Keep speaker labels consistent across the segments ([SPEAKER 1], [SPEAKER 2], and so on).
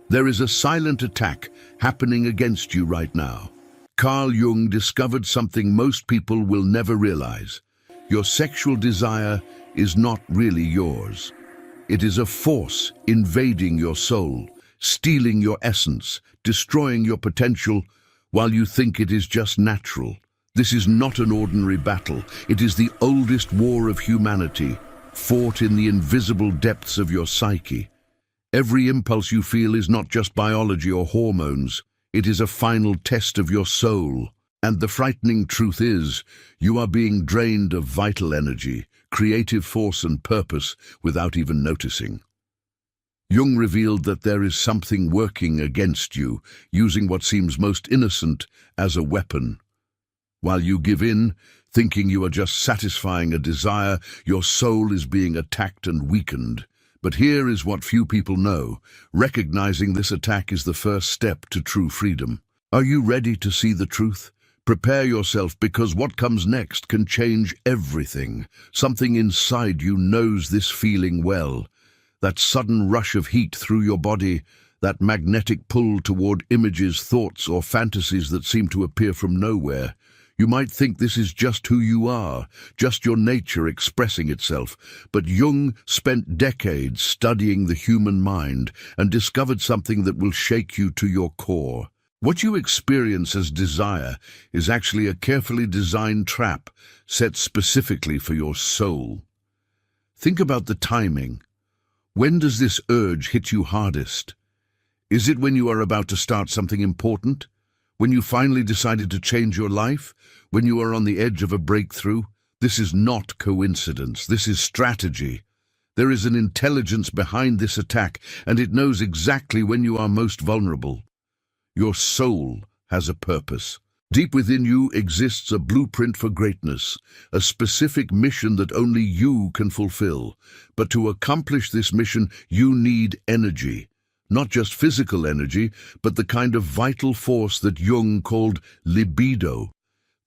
[SPEAKER 1] There is a silent attack happening against you right now. Carl Jung discovered something most people will never realize. Your sexual desire is not really yours. It is a force invading your soul, stealing your essence, destroying your potential while you think it is just natural. This is not an ordinary battle. It is the oldest war of humanity, fought in the invisible depths of your psyche. Every impulse you feel is not just biology or hormones. It is a final test of your soul. And the frightening truth is, you are being drained of vital energy, creative force and purpose without even noticing. Jung revealed that there is something working against you, using what seems most innocent as a weapon. While you give in, thinking you are just satisfying a desire, your soul is being attacked and weakened. But here is what few people know. Recognizing this attack is the first step to true freedom. Are you ready to see the truth? Prepare yourself, because what comes next can change everything. Something inside you knows this feeling well. That sudden rush of heat through your body, that magnetic pull toward images, thoughts, or fantasies that seem to appear from nowhere. You might think this is just who you are, just your nature expressing itself. But Jung spent decades studying the human mind and discovered something that will shake you to your core. What you experience as desire is actually a carefully designed trap set specifically for your soul. Think about the timing. When does this urge hit you hardest? Is it when you are about to start something important? When you finally decided to change your life? When you are on the edge of a breakthrough? This is not coincidence. This is strategy. There is an intelligence behind this attack, and it knows exactly when you are most vulnerable. Your soul has a purpose. Deep within you exists a blueprint for greatness, a specific mission that only you can fulfill. But to accomplish this mission, you need energy. Not just physical energy, but the kind of vital force that Jung called libido.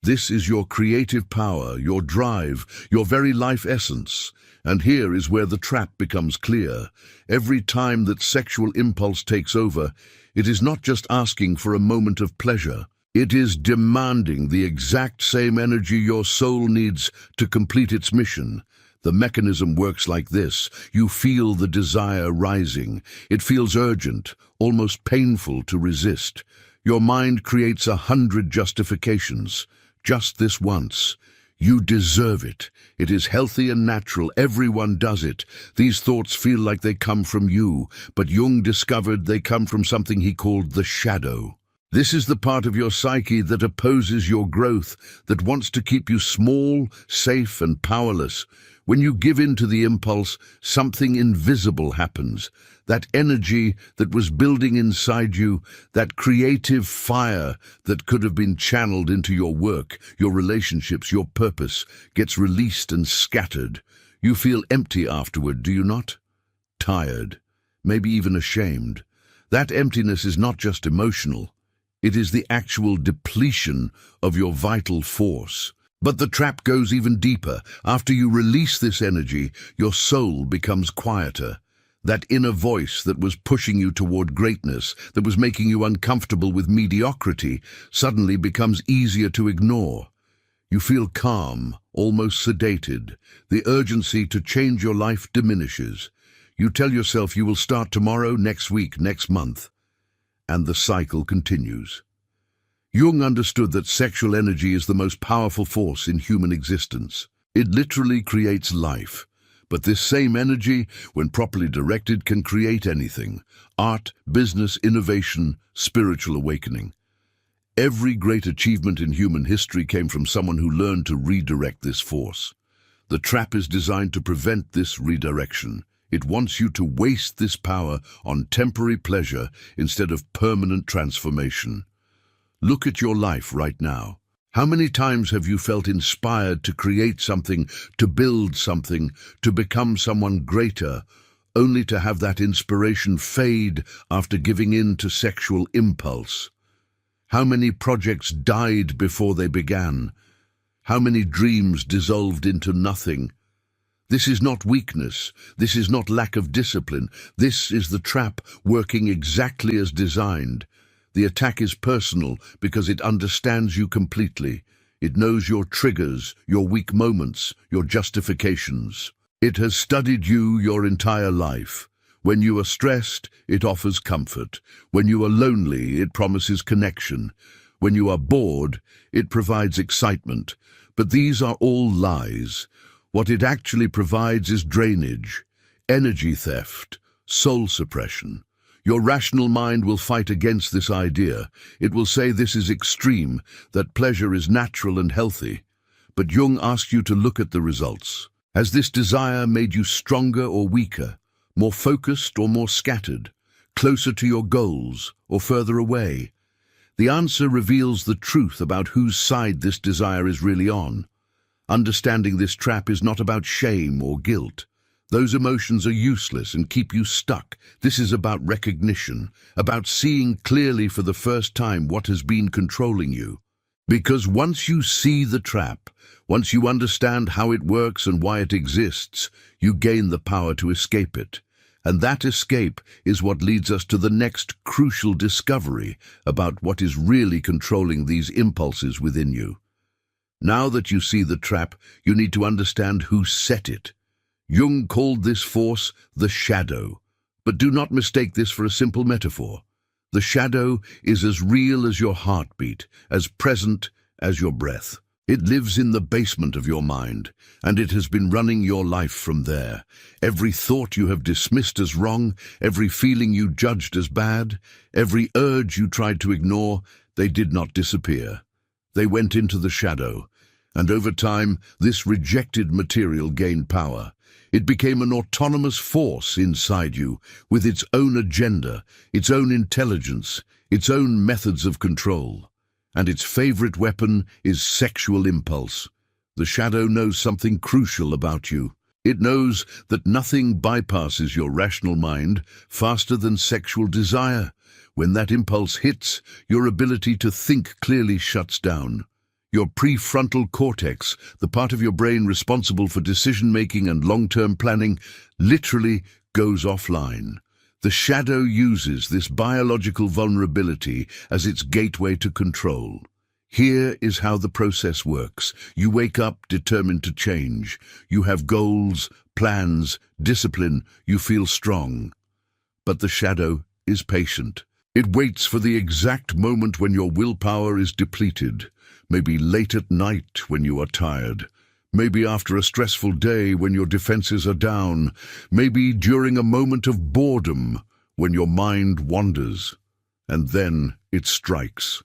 [SPEAKER 1] This is your creative power, your drive, your very life essence. And here is where the trap becomes clear. Every time that sexual impulse takes over, it is not just asking for a moment of pleasure. It is demanding the exact same energy your soul needs to complete its mission. The mechanism works like this. You feel the desire rising. It feels urgent, almost painful to resist. Your mind creates 100 justifications. Just this once. You deserve it. It is healthy and natural. Everyone does it. These thoughts feel like they come from you, but Jung discovered they come from something he called the shadow. This is the part of your psyche that opposes your growth, that wants to keep you small, safe, and powerless. When you give in to the impulse, something invisible happens. That energy that was building inside you, that creative fire that could have been channeled into your work, your relationships, your purpose, gets released and scattered. You feel empty afterward, do you not? Tired, maybe even ashamed. That emptiness is not just emotional. It is the actual depletion of your vital force. But the trap goes even deeper. After you release this energy, your soul becomes quieter. That inner voice that was pushing you toward greatness, that was making you uncomfortable with mediocrity, suddenly becomes easier to ignore. You feel calm, almost sedated. The urgency to change your life diminishes. You tell yourself you will start tomorrow, next week, next month. And the cycle continues. Jung understood that sexual energy is the most powerful force in human existence. It literally creates life. But this same energy, when properly directed, can create anything: art, business, innovation, spiritual awakening. Every great achievement in human history came from someone who learned to redirect this force. The trap is designed to prevent this redirection. It wants you to waste this power on temporary pleasure instead of permanent transformation. Look at your life right now. How many times have you felt inspired to create something, to build something, to become someone greater, only to have that inspiration fade after giving in to sexual impulse? How many projects died before they began? How many dreams dissolved into nothing? This is not weakness. This is not lack of discipline. This is the trap working exactly as designed. The attack is personal because it understands you completely. It knows your triggers, your weak moments, your justifications. It has studied you your entire life. When you are stressed, it offers comfort. When you are lonely, it promises connection. When you are bored, it provides excitement. But these are all lies. What it actually provides is drainage, energy theft, soul suppression. Your rational mind will fight against this idea. It will say this is extreme, that pleasure is natural and healthy. But Jung asks you to look at the results. Has this desire made you stronger or weaker, more focused or more scattered, closer to your goals or further away? The answer reveals the truth about whose side this desire is really on. Understanding this trap is not about shame or guilt. Those emotions are useless and keep you stuck. This is about recognition, about seeing clearly for the first time what has been controlling you. Because once you see the trap, once you understand how it works and why it exists, you gain the power to escape it. And that escape is what leads us to the next crucial discovery about what is really controlling these impulses within you. Now that you see the trap, you need to understand who set it. Jung called this force the shadow. But do not mistake this for a simple metaphor. The shadow is as real as your heartbeat, as present as your breath. It lives in the basement of your mind, and it has been running your life from there. Every thought you have dismissed as wrong, every feeling you judged as bad, every urge you tried to ignore, they did not disappear. They went into the shadow, and over time, this rejected material gained power. It became an autonomous force inside you, with its own agenda, its own intelligence, its own methods of control. And its favorite weapon is sexual impulse. The shadow knows something crucial about you. It knows that nothing bypasses your rational mind faster than sexual desire. When that impulse hits, your ability to think clearly shuts down. Your prefrontal cortex, the part of your brain responsible for decision-making and long-term planning, literally goes offline. The shadow uses this biological vulnerability as its gateway to control. Here is how the process works. You wake up determined to change. You have goals, plans, discipline. You feel strong. But the shadow is patient. It waits for the exact moment when your willpower is depleted. Maybe late at night when you are tired. Maybe after a stressful day when your defenses are down. Maybe during a moment of boredom when your mind wanders. And then it strikes.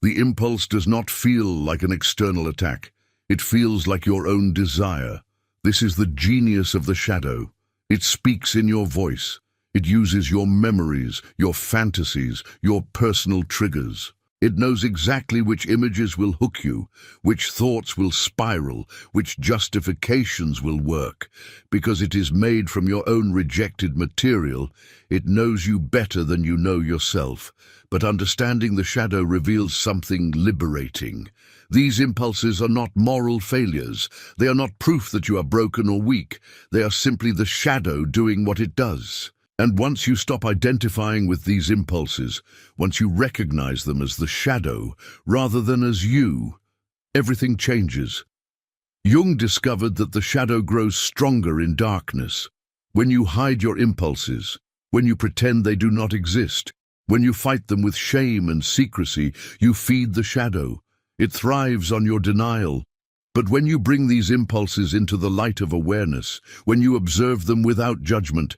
[SPEAKER 1] The impulse does not feel like an external attack. It feels like your own desire. This is the genius of the shadow. It speaks in your voice. It uses your memories, your fantasies, your personal triggers. It knows exactly which images will hook you, which thoughts will spiral, which justifications will work. Because it is made from your own rejected material, it knows you better than you know yourself. But understanding the shadow reveals something liberating. These impulses are not moral failures. They are not proof that you are broken or weak. They are simply the shadow doing what it does. And once you stop identifying with these impulses, once you recognize them as the shadow rather than as you, everything changes. Jung discovered that the shadow grows stronger in darkness. When you hide your impulses, when you pretend they do not exist, when you fight them with shame and secrecy, you feed the shadow. It thrives on your denial. But when you bring these impulses into the light of awareness, when you observe them without judgment,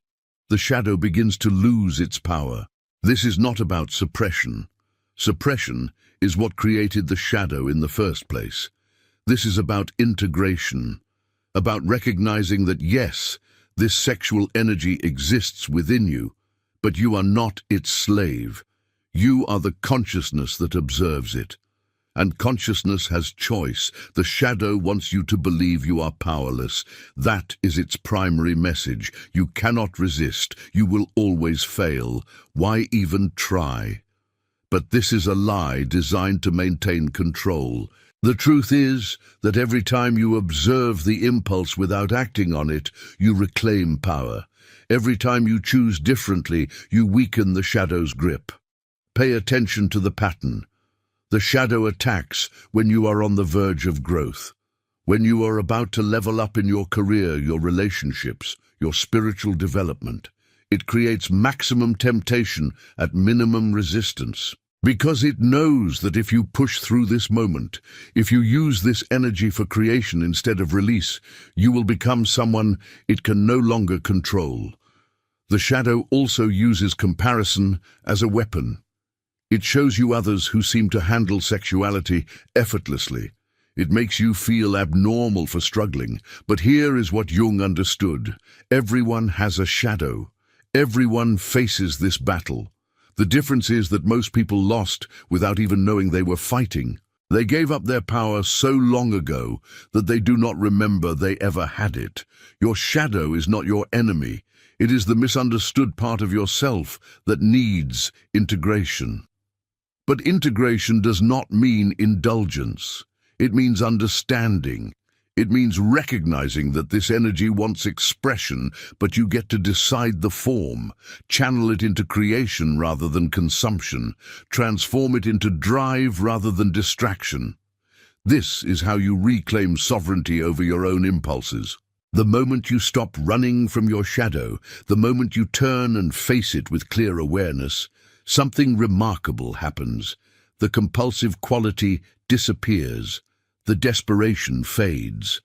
[SPEAKER 1] the shadow begins to lose its power. This is not about suppression. Suppression is what created the shadow in the first place. This is about integration, about recognizing that yes, this sexual energy exists within you, but you are not its slave. You are the consciousness that observes it. And consciousness has choice. The shadow wants you to believe you are powerless. That is its primary message. You cannot resist. You will always fail. Why even try? But this is a lie designed to maintain control. The truth is that every time you observe the impulse without acting on it, you reclaim power. Every time you choose differently, you weaken the shadow's grip. Pay attention to the pattern. The shadow attacks when you are on the verge of growth. When you are about to level up in your career, your relationships, your spiritual development. It creates maximum temptation at minimum resistance. Because it knows that if you push through this moment, if you use this energy for creation instead of release, you will become someone it can no longer control. The shadow also uses comparison as a weapon. It shows you others who seem to handle sexuality effortlessly. It makes you feel abnormal for struggling. But here is what Jung understood. Everyone has a shadow. Everyone faces this battle. The difference is that most people lost without even knowing they were fighting. They gave up their power so long ago that they do not remember they ever had it. Your shadow is not your enemy. It is the misunderstood part of yourself that needs integration. But integration does not mean indulgence. It means understanding. It means recognizing that this energy wants expression, but you get to decide the form, channel it into creation rather than consumption, transform it into drive rather than distraction. This is how you reclaim sovereignty over your own impulses. The moment you stop running from your shadow, the moment you turn and face it with clear awareness, something remarkable happens. The compulsive quality disappears. The desperation fades.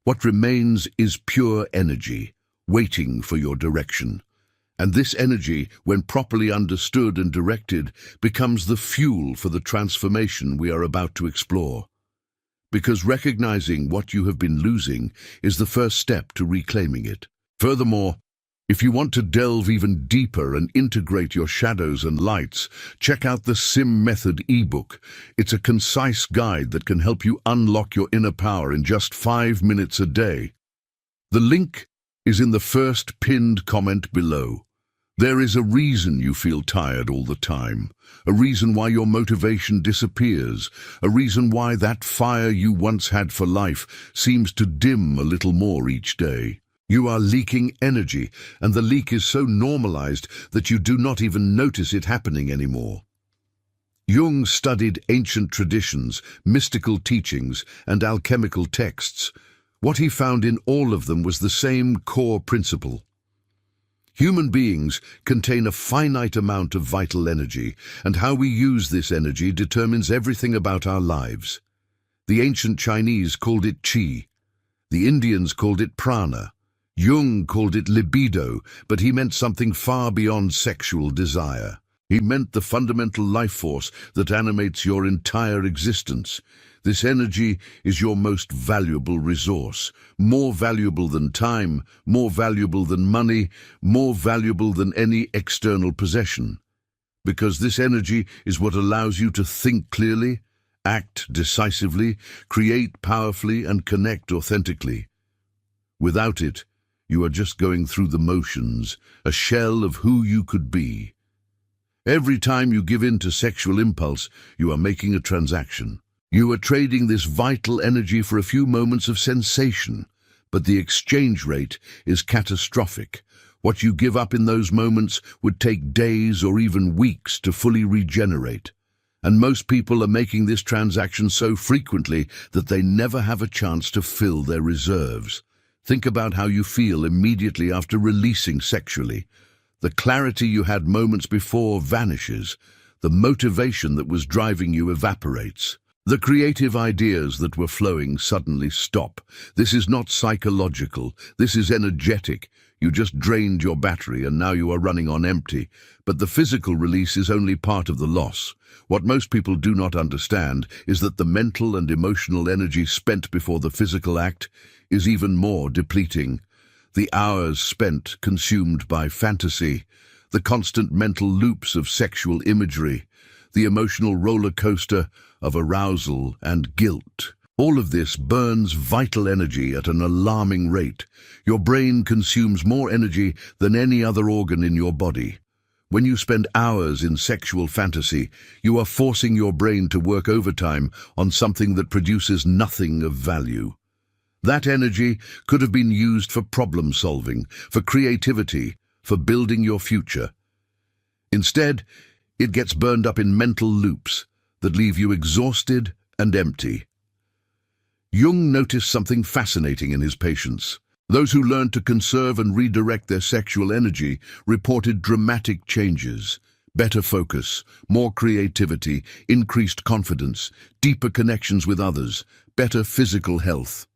[SPEAKER 1] What remains is pure energy, waiting for your direction. And this energy, when properly understood and directed, becomes the fuel for the transformation we are about to explore. Because recognizing what you have been losing is the first step to reclaiming it. Furthermore, if you want to delve even deeper and integrate your shadows and lights, check out the Sim Method ebook. It's a concise guide that can help you unlock your inner power in just 5 minutes a day. The link is in the first pinned comment below. There is a reason you feel tired all the time, a reason why your motivation disappears, a reason why that fire you once had for life seems to dim a little more each day. You are leaking energy, and the leak is so normalized that you do not even notice it happening anymore. Jung studied ancient traditions, mystical teachings, and alchemical texts. What he found in all of them was the same core principle. Human beings contain a finite amount of vital energy, and how we use this energy determines everything about our lives. The ancient Chinese called it qi. The Indians called it prana. Jung called it libido, but he meant something far beyond sexual desire. He meant the fundamental life force that animates your entire existence. This energy is your most valuable resource, more valuable than time, more valuable than money, more valuable than any external possession. Because this energy is what allows you to think clearly, act decisively, create powerfully, and connect authentically. Without it, you are just going through the motions, a shell of who you could be. Every time you give in to sexual impulse, you are making a transaction. You are trading this vital energy for a few moments of sensation, but the exchange rate is catastrophic. What you give up in those moments would take days or even weeks to fully regenerate. And most people are making this transaction so frequently that they never have a chance to fill their reserves. Think about how you feel immediately after releasing sexually. The clarity you had moments before vanishes. The motivation that was driving you evaporates. The creative ideas that were flowing suddenly stop. This is not psychological. This is energetic. You just drained your battery and now you are running on empty. But the physical release is only part of the loss. What most people do not understand is that the mental and emotional energy spent before the physical act is even more depleting. The hours spent consumed by fantasy, the constant mental loops of sexual imagery, the emotional roller coaster of arousal and guilt. All of this burns vital energy at an alarming rate. Your brain consumes more energy than any other organ in your body. When you spend hours in sexual fantasy, you are forcing your brain to work overtime on something that produces nothing of value. That energy could have been used for problem solving, for creativity, for building your future. Instead, it gets burned up in mental loops that leave you exhausted and empty. Jung noticed something fascinating in his patients. Those who learned to conserve and redirect their sexual energy reported dramatic changes: better focus, more creativity, increased confidence, deeper connections with others, better physical health.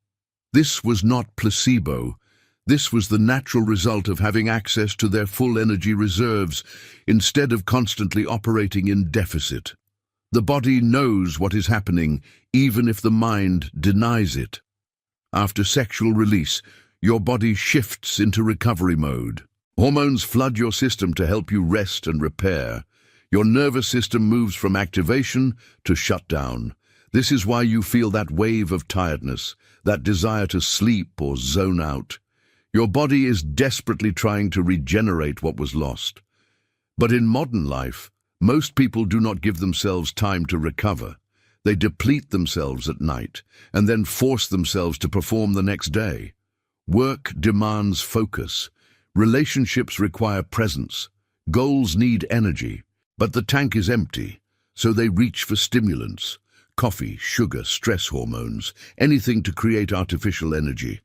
[SPEAKER 1] This was not placebo. This was the natural result of having access to their full energy reserves instead of constantly operating in deficit. The body knows what is happening, even if the mind denies it. After sexual release, your body shifts into recovery mode. Hormones flood your system to help you rest and repair. Your nervous system moves from activation to shutdown. This is why you feel that wave of tiredness, that desire to sleep or zone out. Your body is desperately trying to regenerate what was lost. But in modern life, most people do not give themselves time to recover. They deplete themselves at night and then force themselves to perform the next day. Work demands focus. Relationships require presence. Goals need energy. But the tank is empty, so they reach for stimulants. Coffee, sugar, stress hormones, anything to create artificial energy.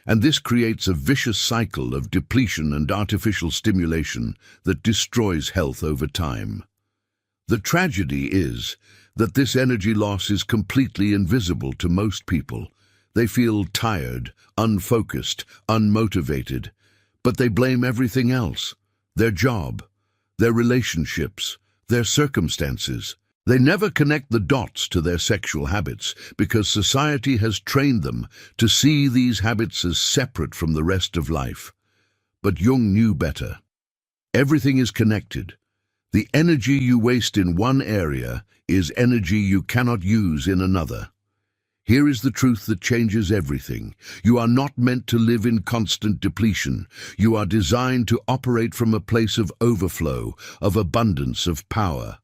[SPEAKER 1] And this creates a vicious cycle of depletion and artificial stimulation that destroys health over time. The tragedy is that this energy loss is completely invisible to most people. They feel tired, unfocused, unmotivated, but they blame everything else: their job, their relationships, their circumstances. They never connect the dots to their sexual habits because society has trained them to see these habits as separate from the rest of life. But Jung knew better. Everything is connected. The energy you waste in one area is energy you cannot use in another. Here is the truth that changes everything. You are not meant to live in constant depletion. You are designed to operate from a place of overflow, of abundance, of power.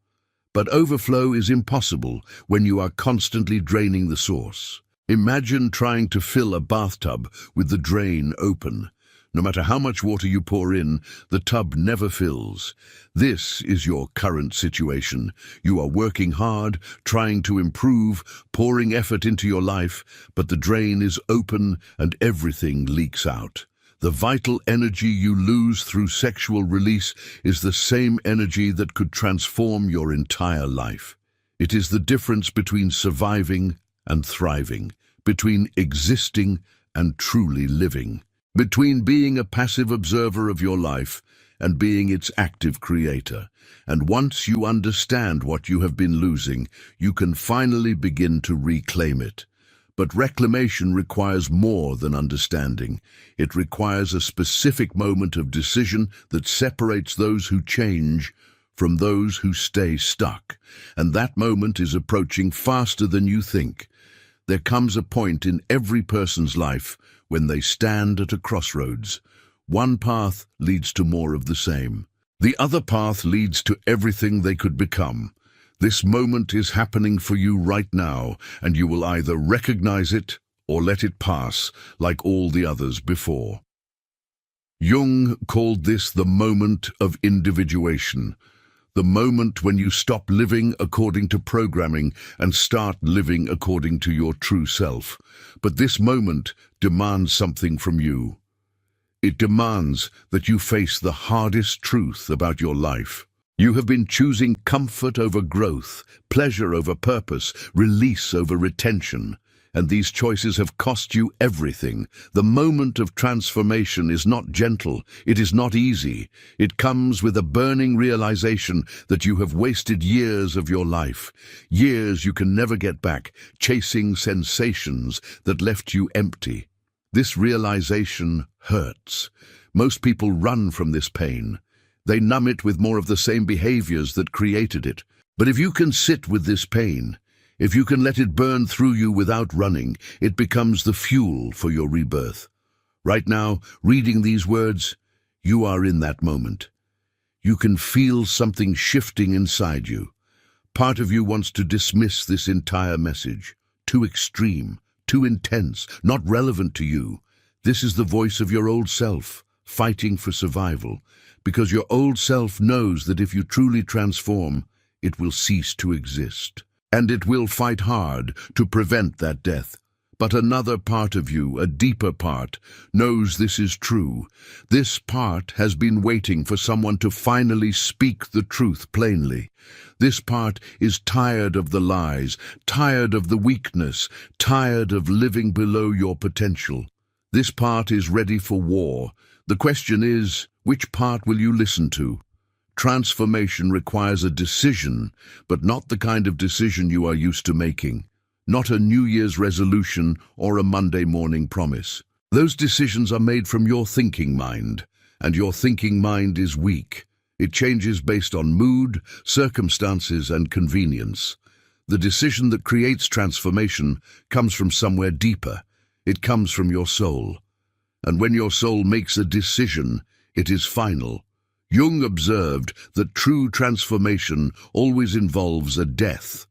[SPEAKER 1] But overflow is impossible when you are constantly draining the source. Imagine trying to fill a bathtub with the drain open. No matter how much water you pour in, the tub never fills. This is your current situation. You are working hard, trying to improve, pouring effort into your life, but the drain is open and everything leaks out. The vital energy you lose through sexual release is the same energy that could transform your entire life. It is the difference between surviving and thriving, between existing and truly living, between being a passive observer of your life and being its active creator. And once you understand what you have been losing, you can finally begin to reclaim it. But reclamation requires more than understanding. It requires a specific moment of decision that separates those who change from those who stay stuck. And that moment is approaching faster than you think. There comes a point in every person's life when they stand at a crossroads. One path leads to more of the same. The other path leads to everything they could become. This moment is happening for you right now, and you will either recognize it or let it pass like all the others before. Jung called this the moment of individuation, the moment when you stop living according to programming and start living according to your true self. But this moment demands something from you. It demands that you face the hardest truth about your life. You have been choosing comfort over growth, pleasure over purpose, release over retention, and these choices have cost you everything. The moment of transformation is not gentle, it is not easy. It comes with a burning realization that you have wasted years of your life, years you can never get back, chasing sensations that left you empty. This realization hurts. Most people run from this pain. They numb it with more of the same behaviors that created it. But if you can sit with this pain, if you can let it burn through you without running, it becomes the fuel for your rebirth. Right now, reading these words, you are in that moment. You can feel something shifting inside you. Part of you wants to dismiss this entire message. Too extreme, too intense, not relevant to you. This is the voice of your old self, fighting for survival, because your old self knows that if you truly transform, it will cease to exist. And it will fight hard to prevent that death. But another part of you, a deeper part, knows this is true. This part has been waiting for someone to finally speak the truth plainly. This part is tired of the lies, tired of the weakness, tired of living below your potential. This part is ready for war. The question is, which part will you listen to? Transformation requires a decision, but not the kind of decision you are used to making. Not a New Year's resolution or a Monday morning promise. Those decisions are made from your thinking mind, and your thinking mind is weak. It changes based on mood, circumstances, and convenience. The decision that creates transformation comes from somewhere deeper. It comes from your soul. And when your soul makes a decision, it is final. Jung observed that true transformation always involves a death.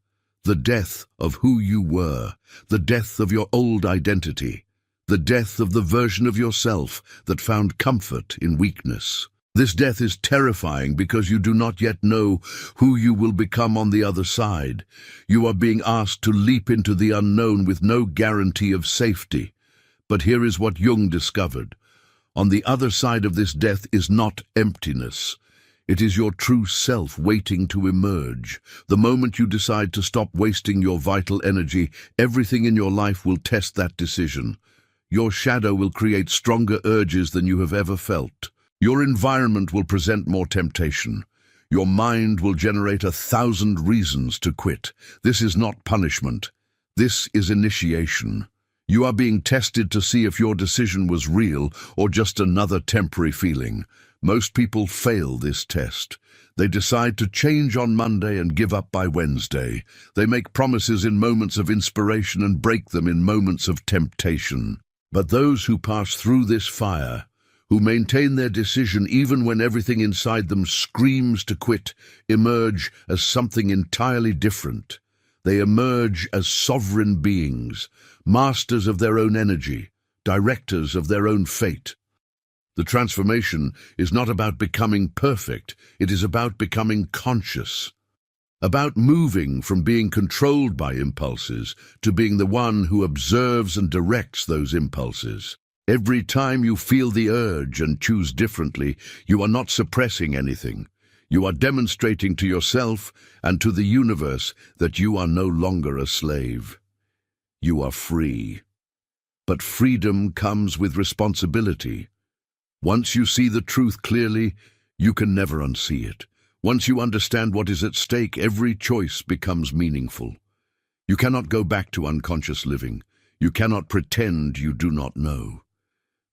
[SPEAKER 1] The death of who you were, the death of your old identity, the death of the version of yourself that found comfort in weakness. This death is terrifying because you do not yet know who you will become on the other side. You are being asked to leap into the unknown with no guarantee of safety. But here is what Jung discovered. On the other side of this death is not emptiness. It is your true self waiting to emerge. The moment you decide to stop wasting your vital energy, everything in your life will test that decision. Your shadow will create stronger urges than you have ever felt. Your environment will present more temptation. Your mind will generate 1,000 reasons to quit. This is not punishment. This is initiation. You are being tested to see if your decision was real or just another temporary feeling. Most people fail this test. They decide to change on Monday and give up by Wednesday. They make promises in moments of inspiration and break them in moments of temptation. But those who pass through this fire, who maintain their decision even when everything inside them screams to quit, emerge as something entirely different. They emerge as sovereign beings, masters of their own energy, directors of their own fate. The transformation is not about becoming perfect, it is about becoming conscious. About moving from being controlled by impulses to being the one who observes and directs those impulses. Every time you feel the urge and choose differently, you are not suppressing anything. You are demonstrating to yourself and to the universe that you are no longer a slave. You are free. But freedom comes with responsibility. Once you see the truth clearly, you can never unsee it. Once you understand what is at stake, every choice becomes meaningful. You cannot go back to unconscious living. You cannot pretend you do not know.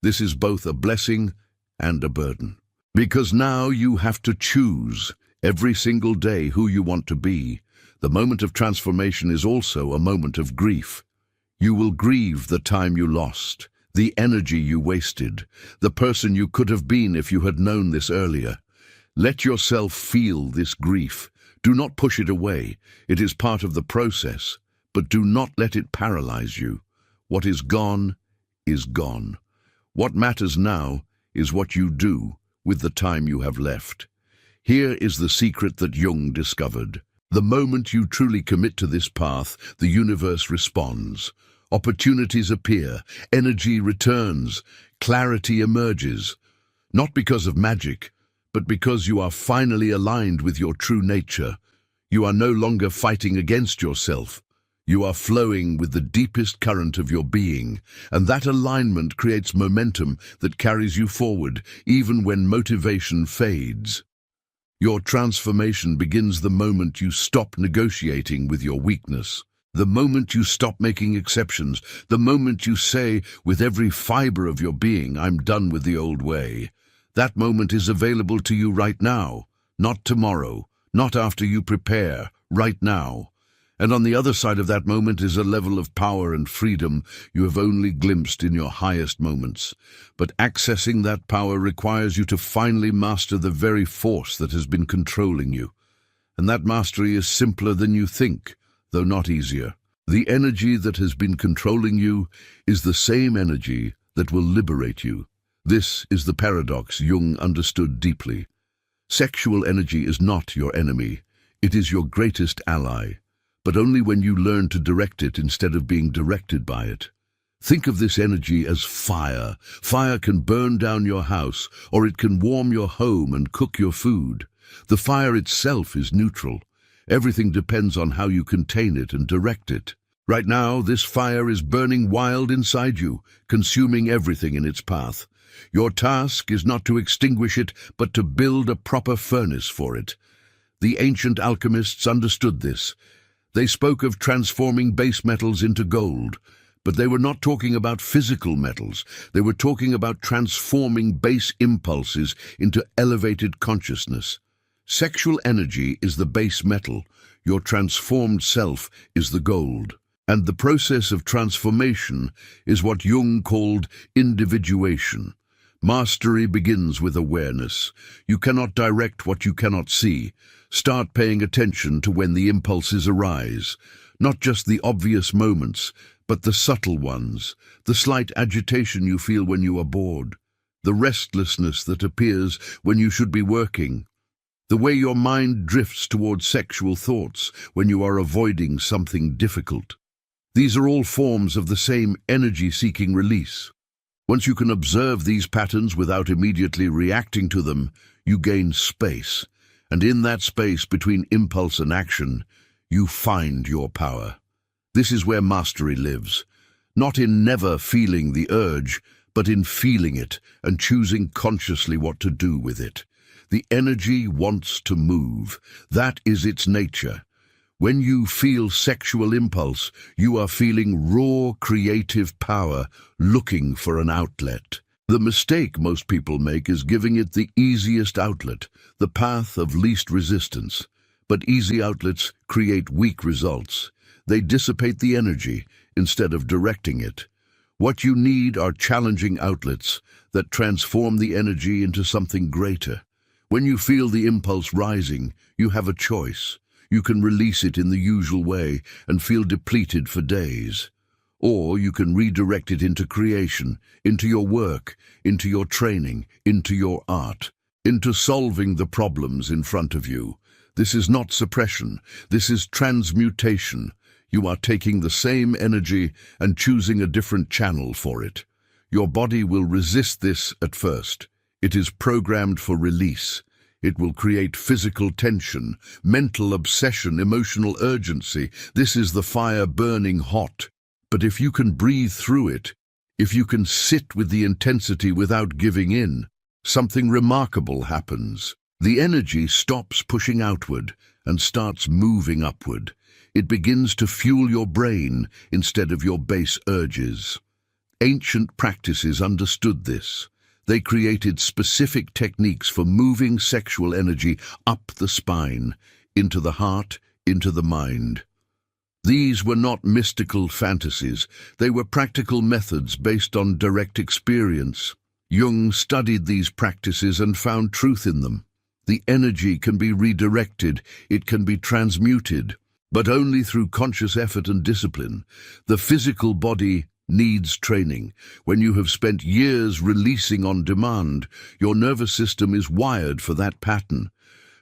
[SPEAKER 1] This is both a blessing and a burden. Because now you have to choose every single day who you want to be. The moment of transformation is also a moment of grief. You will grieve the time you lost, the energy you wasted, the person you could have been if you had known this earlier. Let yourself feel this grief. Do not push it away. It is part of the process, but do not let it paralyze you. What is gone is gone. What matters now is what you do with the time you have left. Here is the secret that Jung discovered. The moment you truly commit to this path, the universe responds. Opportunities appear, energy returns, clarity emerges. Not because of magic, but because you are finally aligned with your true nature. You are no longer fighting against yourself. You are flowing with the deepest current of your being, and that alignment creates momentum that carries you forward, even when motivation fades. Your transformation begins the moment you stop negotiating with your weakness. The moment you stop making exceptions, the moment you say with every fiber of your being, I'm done with the old way. That moment is available to you right now, not tomorrow, not after you prepare, right now. And on the other side of that moment is a level of power and freedom you have only glimpsed in your highest moments. But accessing that power requires you to finally master the very force that has been controlling you. And that mastery is simpler than you think, though not easier. The energy that has been controlling you is the same energy that will liberate you. This is the paradox Jung understood deeply. Sexual energy is not your enemy. It is your greatest ally, but only when you learn to direct it instead of being directed by it. Think of this energy as fire. Fire can burn down your house, or it can warm your home and cook your food. The fire itself is neutral. Everything depends on how you contain it and direct it. Right now, this fire is burning wild inside you, consuming everything in its path. Your task is not to extinguish it, but to build a proper furnace for it. The ancient alchemists understood this. They spoke of transforming base metals into gold, but they were not talking about physical metals. They were talking about transforming base impulses into elevated consciousness. Sexual energy is the base metal. Your transformed self is the gold. And the process of transformation is what Jung called individuation. Mastery begins with awareness. You cannot direct what you cannot see. Start paying attention to when the impulses arise. Not just the obvious moments, but the subtle ones. The slight agitation you feel when you are bored. The restlessness that appears when you should be working. The way your mind drifts towards sexual thoughts when you are avoiding something difficult. These are all forms of the same energy-seeking release. Once you can observe these patterns without immediately reacting to them, you gain space. And in that space between impulse and action, you find your power. This is where mastery lives. Not in never feeling the urge, but in feeling it and choosing consciously what to do with it. The energy wants to move. That is its nature. When you feel sexual impulse, you are feeling raw creative power looking for an outlet. The mistake most people make is giving it the easiest outlet, the path of least resistance. But easy outlets create weak results. They dissipate the energy instead of directing it. What you need are challenging outlets that transform the energy into something greater. When you feel the impulse rising, you have a choice. You can release it in the usual way and feel depleted for days. Or you can redirect it into creation, into your work, into your training, into your art, into solving the problems in front of you. This is not suppression. This is transmutation. You are taking the same energy and choosing a different channel for it. Your body will resist this at first. It is programmed for release. It will create physical tension, mental obsession, emotional urgency. This is the fire burning hot. But if you can breathe through it, if you can sit with the intensity without giving in, something remarkable happens. The energy stops pushing outward and starts moving upward. It begins to fuel your brain instead of your base urges. Ancient practices understood this. They created specific techniques for moving sexual energy up the spine, into the heart, into the mind. These were not mystical fantasies. They were practical methods based on direct experience. Jung studied these practices and found truth in them. The energy can be redirected, it can be transmuted, but only through conscious effort and discipline. The physical body needs training. When you have spent years releasing on demand, your nervous system is wired for that pattern.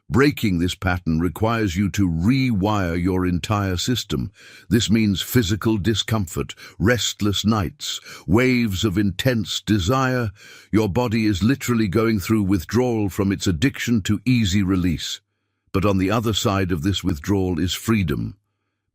[SPEAKER 1] Breaking this pattern requires you to rewire your entire system. This means physical discomfort, restless nights, waves of intense desire. Your body is literally going through withdrawal from its addiction to easy release. But on the other side of this withdrawal is freedom.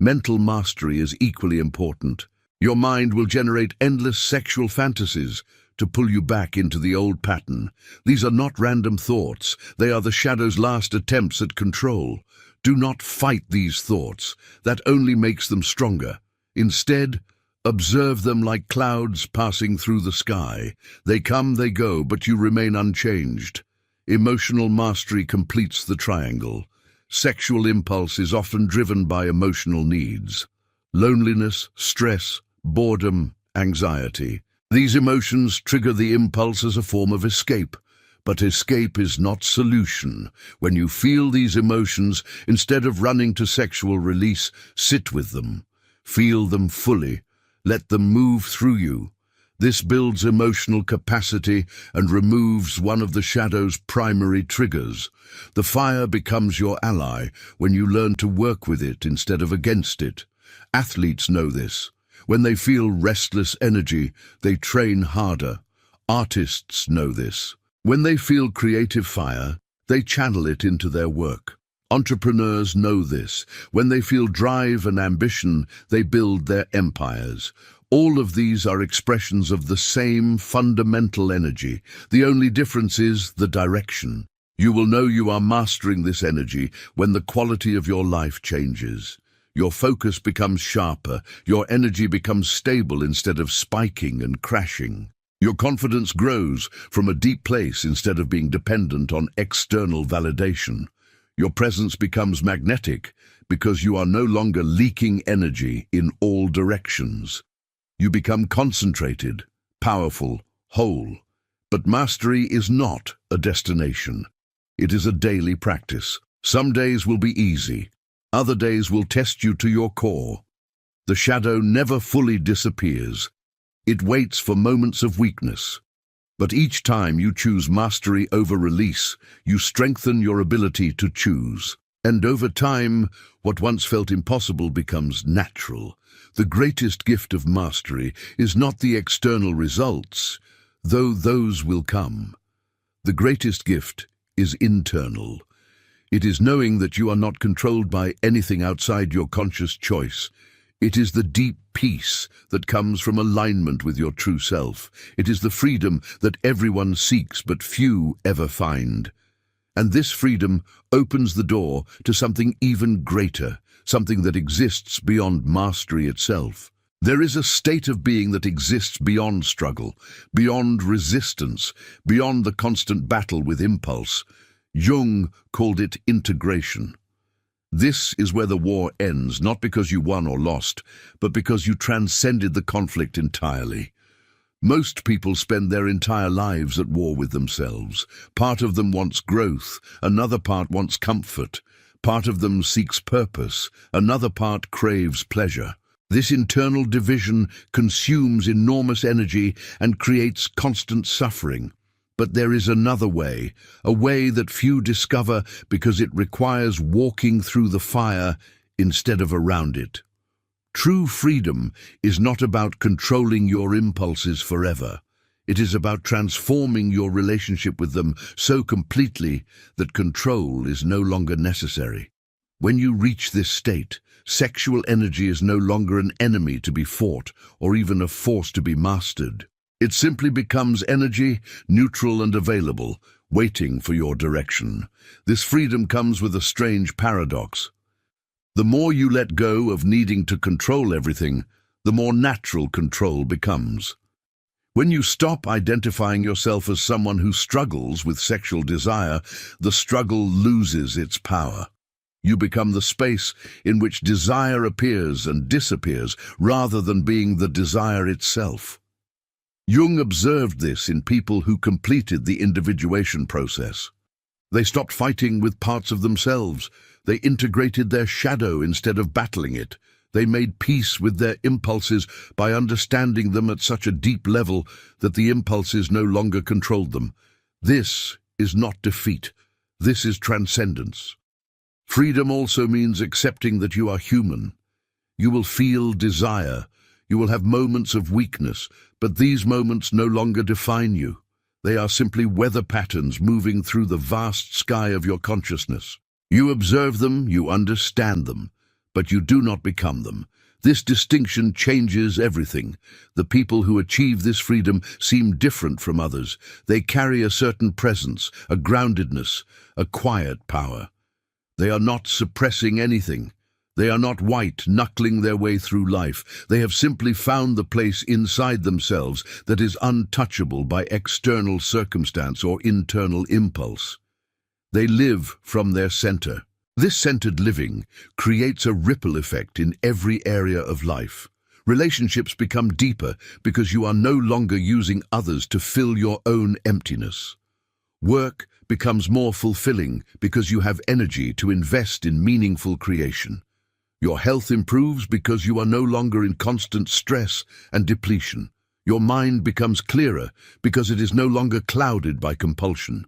[SPEAKER 1] Mental mastery is equally important. Your mind will generate endless sexual fantasies to pull you back into the old pattern. These are not random thoughts. They are the shadow's last attempts at control. Do not fight these thoughts. That only makes them stronger. Instead, observe them like clouds passing through the sky. They come, they go, but you remain unchanged. Emotional mastery completes the triangle. Sexual impulse is often driven by emotional needs. Loneliness, stress, boredom, anxiety. These emotions trigger the impulse as a form of escape. But escape is not solution. When you feel these emotions, instead of running to sexual release, sit with them. Feel them fully. Let them move through you. This builds emotional capacity and removes one of the shadow's primary triggers. The fire becomes your ally when you learn to work with it instead of against it. Athletes know this. When they feel restless energy, they train harder. Artists know this. When they feel creative fire, they channel it into their work. Entrepreneurs know this. When they feel drive and ambition, they build their empires. All of these are expressions of the same fundamental energy. The only difference is the direction. You will know you are mastering this energy when the quality of your life changes. Your focus becomes sharper, your energy becomes stable instead of spiking and crashing. Your confidence grows from a deep place instead of being dependent on external validation. Your presence becomes magnetic because you are no longer leaking energy in all directions. You become concentrated, powerful, whole. But mastery is not a destination. It is a daily practice. Some days will be easy. Other days will test you to your core. The shadow never fully disappears. It waits for moments of weakness. But each time you choose mastery over release, you strengthen your ability to choose. And over time, what once felt impossible becomes natural. The greatest gift of mastery is not the external results, though those will come. The greatest gift is internal. It is knowing that you are not controlled by anything outside your conscious choice. It is the deep peace that comes from alignment with your true self. It is the freedom that everyone seeks but few ever find. And this freedom opens the door to something even greater, something that exists beyond mastery itself. There is a state of being that exists beyond struggle, beyond resistance, beyond the constant battle with impulse. Jung called it integration. This is where the war ends, not because you won or lost, but because you transcended the conflict entirely. Most people spend their entire lives at war with themselves. Part of them wants growth, another part wants comfort. Part of them seeks purpose, another part craves pleasure. This internal division consumes enormous energy and creates constant suffering. But there is another way, a way that few discover because it requires walking through the fire instead of around it. True freedom is not about controlling your impulses forever. It is about transforming your relationship with them so completely that control is no longer necessary. When you reach this state, sexual energy is no longer an enemy to be fought or even a force to be mastered. It simply becomes energy, neutral and available, waiting for your direction. This freedom comes with a strange paradox. The more you let go of needing to control everything, the more natural control becomes. When you stop identifying yourself as someone who struggles with sexual desire, the struggle loses its power. You become the space in which desire appears and disappears, rather than being the desire itself. Jung observed this in people who completed the individuation process. They stopped fighting with parts of themselves. They integrated their shadow instead of battling it. They made peace with their impulses by understanding them at such a deep level that the impulses no longer controlled them. This is not defeat. This is transcendence. Freedom also means accepting that you are human. You will feel desire. You will have moments of weakness, but these moments no longer define you. They are simply weather patterns moving through the vast sky of your consciousness. You observe them, you understand them, but you do not become them. This distinction changes everything. The people who achieve this freedom seem different from others. They carry a certain presence, a groundedness, a quiet power. They are not suppressing anything. They are not white-knuckling their way through life. They have simply found the place inside themselves that is untouchable by external circumstance or internal impulse. They live from their center. This centered living creates a ripple effect in every area of life. Relationships become deeper because you are no longer using others to fill your own emptiness. Work becomes more fulfilling because you have energy to invest in meaningful creation. Your health improves because you are no longer in constant stress and depletion. Your mind becomes clearer because it is no longer clouded by compulsion.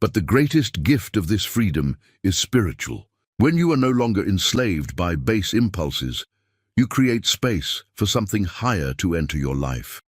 [SPEAKER 1] But the greatest gift of this freedom is spiritual. When you are no longer enslaved by base impulses, you create space for something higher to enter your life.